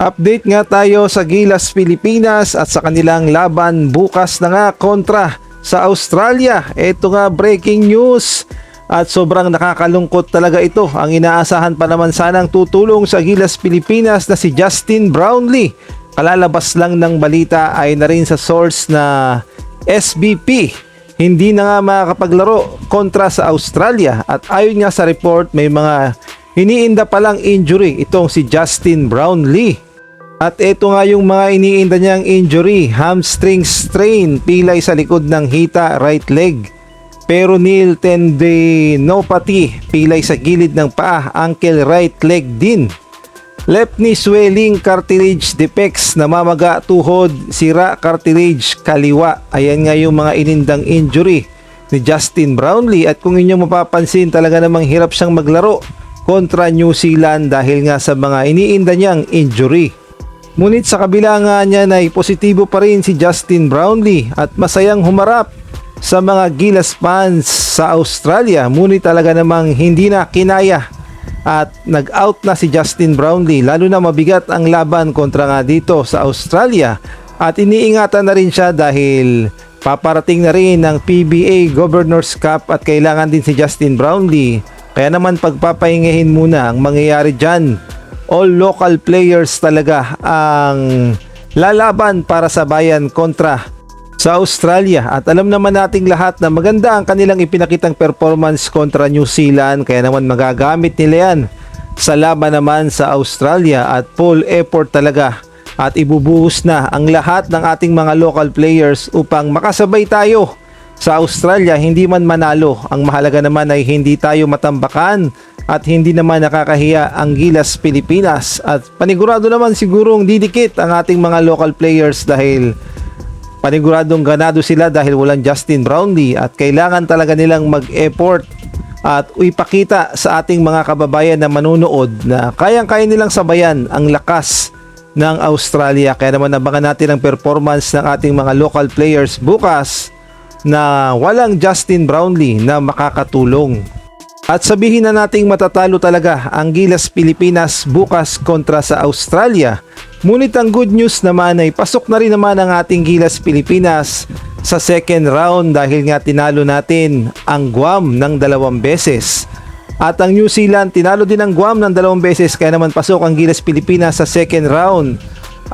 Update nga tayo sa Gilas Pilipinas at sa kanilang laban bukas na nga kontra sa Australia. Ito nga breaking news at sobrang nakakalungkot talaga ito. Ang inaasahan pa naman sanang tutulong sa Gilas Pilipinas na si Justin Brownlee. Kalalabas lang ng balita ay na rin sa source na SBP. Hindi na nga makakapaglaro kontra sa Australia at ayon nga sa report may mga iniinda palang injury itong si Justin Brownlee. At ito nga yung mga iniinda niyang injury, hamstring strain, pilay sa likod ng hita, right leg. Peroneal tendinopathy, pilay sa gilid ng paa, ankle, right leg din. Left knee swelling, cartilage defects, namamaga, tuhod, sira, cartilage, kaliwa. Ayan nga yung mga inindang injury ni Justin Brownlee. At kung inyong mapapansin, talaga namang hirap siyang maglaro kontra New Zealand dahil nga sa mga iniinda niyang injury. Ngunit sa kabila nga niya ay positibo pa rin si Justin Brownlee at masayang humarap sa mga Gilas fans sa Australia. Ngunit talaga namang hindi na kinaya at nag-out na si Justin Brownlee, lalo na mabigat ang laban kontra nga dito sa Australia. At iniingatan na rin siya dahil paparating na rin ang PBA Governors Cup at kailangan din si Justin Brownlee. Kaya naman pagpapahingahin muna ang mangyayari dyan. All local players talaga ang lalaban para sa bayan kontra sa Australia. At alam naman nating lahat na maganda ang kanilang ipinakitang performance kontra New Zealand. Kaya naman magagamit nila yan sa laban naman sa Australia at full effort talaga. At ibubuhos na ang lahat ng ating mga local players upang makasabay tayo sa Australia, hindi man manalo. Ang mahalaga naman ay hindi tayo matambakan at hindi naman nakakahiya ang Gilas Pilipinas. At panigurado naman sigurong didikit ang ating mga local players dahil paniguradong ganado sila dahil walang Justin Brownlee at kailangan talaga nilang mag-effort at ipakita sa ating mga kababayan na manunood na kayang-kaya nilang sabayan ang lakas ng Australia. Kaya naman abangan natin ang performance ng ating mga local players bukas na walang Justin Brownlee na makakatulong. At sabihin na nating matatalo talaga ang Gilas Pilipinas bukas kontra sa Australia. Ngunit ang good news naman ay pasok na rin naman ang ating Gilas Pilipinas sa second round dahil nga tinalo natin ang Guam ng 2 beses. At ang New Zealand tinalo din ang Guam ng 2 beses kaya naman pasok ang Gilas Pilipinas sa second round.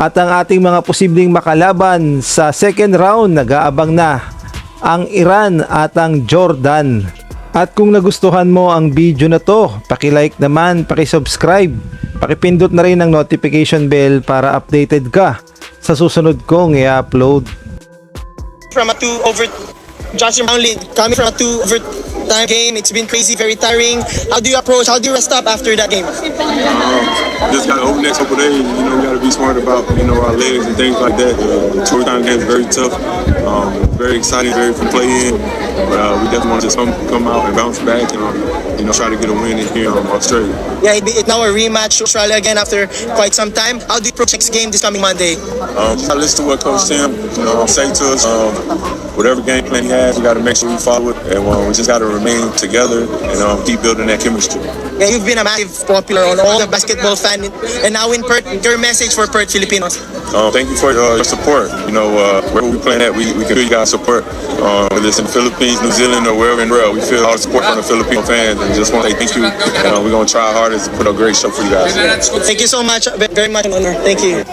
At ang ating mga posibleng makalaban sa second round nag-aabang na ang Iran at ang Jordan. At kung nagustuhan mo ang video na to, paki-like naman, paki-subscribe, paki-pindot na rin ang notification bell para updated ka sa susunod kong i-upload. From a 2-over Justin Brownlee coming from a 2-overtime game, it's been crazy, very tiring. How do you approach? How do you rest up after that game? Just got to open next couple days. We got to be smart about our legs and things like that. Two-time game is very tough. Very exciting, very fun play in. But we definitely want to just come out and bounce back and try to get a win in here in Australia. Yeah, it's now a rematch Australia again after quite some time. How do you approach next game this coming Monday? I listen to what Coach Tim say to us. Whatever game plan he has, we got to make sure we follow it, and we just got to remain together and keep building that chemistry. Yeah, you've been a massive popular on all the basketball fan, and now in Perth, your message for Perth Filipinos. Thank you for your support. Wherever we play at, we can feel you guys support. Whether it's in the Philippines, New Zealand, or wherever in the world, we feel all the support from the Filipino fans, and just want to say thank you. We're going to try our hardest to put a great show for you guys. Thank you so much, very much an honor. Thank you.